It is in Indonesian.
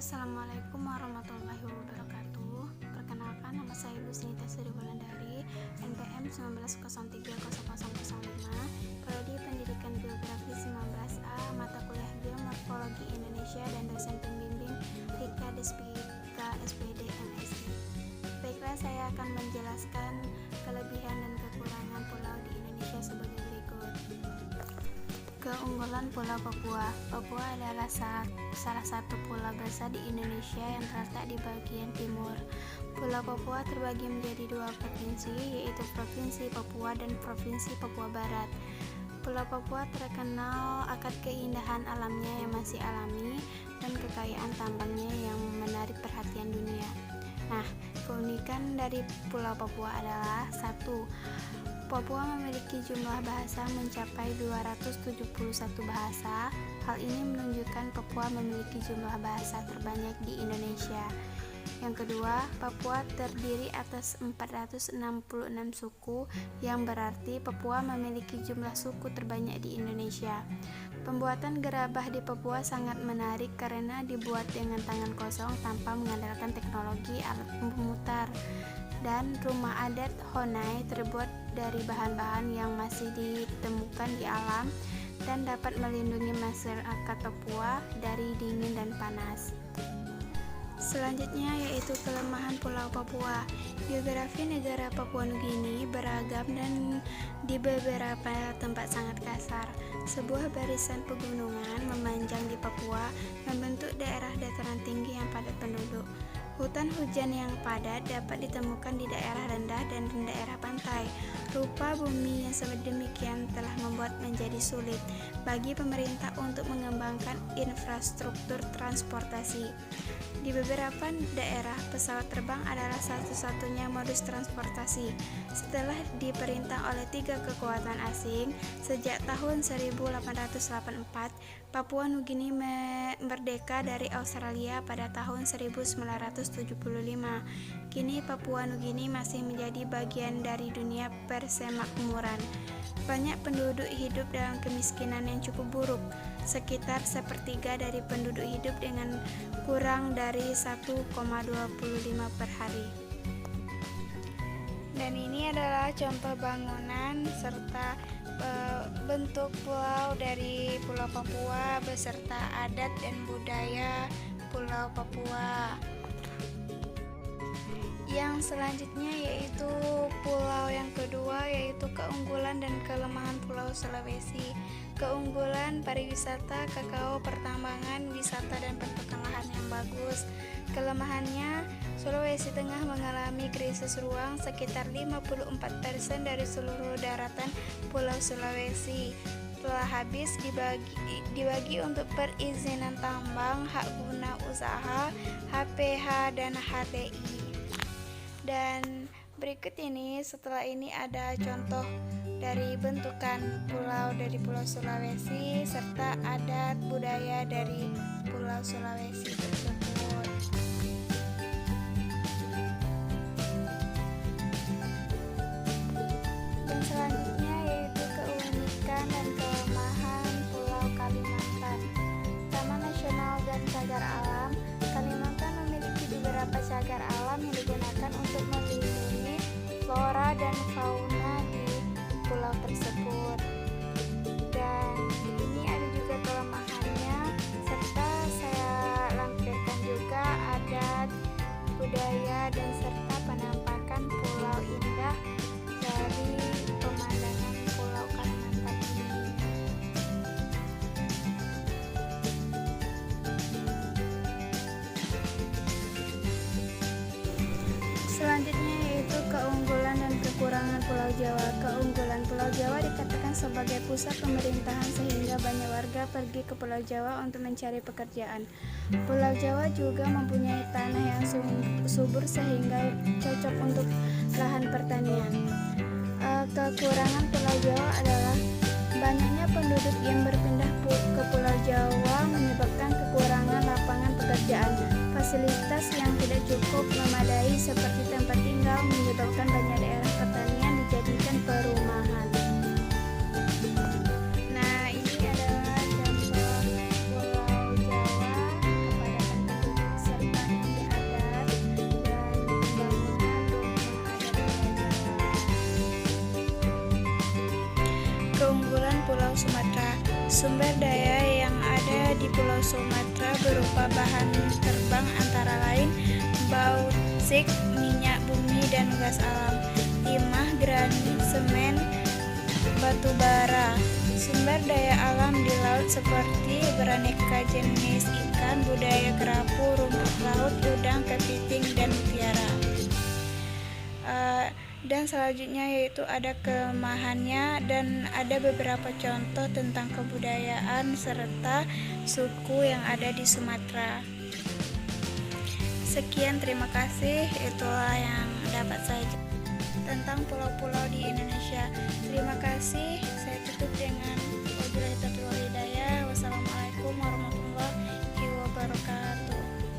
Assalamualaikum warahmatullahi wabarakatuh. Perkenalkan, nama saya Ibu Sinita Sri Wulandari, NPM 19030005, Prodi Pendidikan Geografi 19A, mata kuliah Geomorfologi Indonesia, dan dosen pembimbing Rika Despika SPD MSI. Baiklah, saya akan menjelaskan kelebihan dan kekurangan pulau di Indonesia sebagai berikut. Keunggulan Pulau Papua. Papua adalah salah satu pulau besar di Indonesia yang terletak di bagian timur. Pulau Papua terbagi menjadi dua provinsi, yaitu Provinsi Papua dan Provinsi Papua Barat. Pulau Papua terkenal akan keindahan alamnya yang masih alami dan kekayaan tambangnya yang menarik perhatian dunia. Nah, keunikan dari Pulau Papua adalah 1. Papua memiliki jumlah bahasa mencapai 271 bahasa. Hal ini menunjukkan Papua memiliki jumlah bahasa terbanyak di Indonesia. Yang kedua, Papua terdiri atas 466 suku, yang berarti Papua memiliki jumlah suku terbanyak di Indonesia. Pembuatan gerabah di Papua sangat menarik karena dibuat dengan tangan kosong tanpa mengandalkan teknologi alat pemutar. Dan rumah adat Honai terbuat dari bahan-bahan yang masih ditemukan di alam dan dapat melindungi masyarakat Papua dari dingin dan panas. Selanjutnya yaitu kelemahan Pulau Papua. Geografi negara Papua Nugini beragam dan di beberapa tempat sangat kasar. Sebuah barisan pegunungan memanjang di Papua membentuk daerah dataran tinggi yang padat penduduk. Hutan hujan yang padat dapat ditemukan di daerah rendah dan di daerah pantai. Rupa bumi yang sedemikian telah membuat menjadi sulit bagi pemerintah untuk mengembangkan infrastruktur transportasi. Di beberapa daerah, pesawat terbang adalah satu-satunya modus transportasi. Setelah diperintah oleh 3 kekuatan asing, sejak tahun 1884, Papua Nugini merdeka dari Australia pada tahun 1975. Kini Papua Nugini masih menjadi bagian dari dunia persemakmuran. Banyak penduduk hidup dalam kemiskinan yang cukup buruk. Sekitar sepertiga dari penduduk hidup dengan kurang dari 1,25 per hari. Dan ini adalah contoh bangunan serta bentuk pulau dari Pulau Papua beserta adat dan budaya Pulau Papua. Yang selanjutnya yaitu pulau yang kedua, yaitu keunggulan dan kelemahan Pulau Sulawesi. Keunggulan pariwisata, kakao, pertambangan, wisata, dan bentukan lahan yang bagus. Kelemahannya, Sulawesi Tengah mengalami krisis ruang sekitar 54% dari seluruh daratan Pulau Sulawesi telah habis dibagi untuk perizinan tambang, hak guna usaha, HPH, dan HTI. Dan berikut ini, setelah ini ada contoh dari bentukan pulau dari Pulau Sulawesi serta adat budaya dari Pulau Sulawesi tersebut. Dan selanjutnya yaitu keunikan dan kelemahan Pulau Kalimantan. Taman Nasional dan Cagar Alam. Kalimantan memiliki beberapa cagar alam yang digunakan untuk melindungi flora dan fauna di pulau tersebut. Dan ini ada juga kelemahannya, serta saya lampirkan juga adat, budaya, dan serta penampakan pulau indah dari pemandangan Pulau Kalimantan ini. Selanjutnya yaitu keunggulan dan kekurangan Pulau Jawa. Keunggulan Pulau Jawa dikatakan sebagai pusat pemerintahan sehingga banyak warga pergi ke Pulau Jawa untuk mencari pekerjaan. Pulau Jawa juga mempunyai tanah yang subur sehingga cocok untuk lahan pertanian. Kekurangan Pulau Jawa adalah banyaknya penduduk yang berpindah ke Pulau Jawa menyebabkan kekurangan lapangan pekerjaan. Fasilitas yang tidak cukup memadai seperti tempat tinggal menyebabkan banyak daerah pertanian dijadikan perumahan. Nah, ini adalah contoh Pulau Jawa kepada penduduk Sumber daya yang ada di Pulau Sumatera berupa bahan terbang antara lain bauksit, minyak bumi dan gas alam, timah, granit, semen, batu bara. Sumber daya alam di laut seperti beraneka jenis ikan, budaya kerapu, rumput laut, udang, kepiting, dan mutiara. Dan selanjutnya yaitu ada kelemahannya dan ada beberapa contoh tentang kebudayaan serta suku yang ada di Sumatera. Sekian, terima kasih. Itulah yang dapat saya tentang pulau-pulau di Indonesia. Terima kasih. Saya tutup dengan wabillahi taufiq wal hidayah. Wassalamualaikum warahmatullahi wabarakatuh.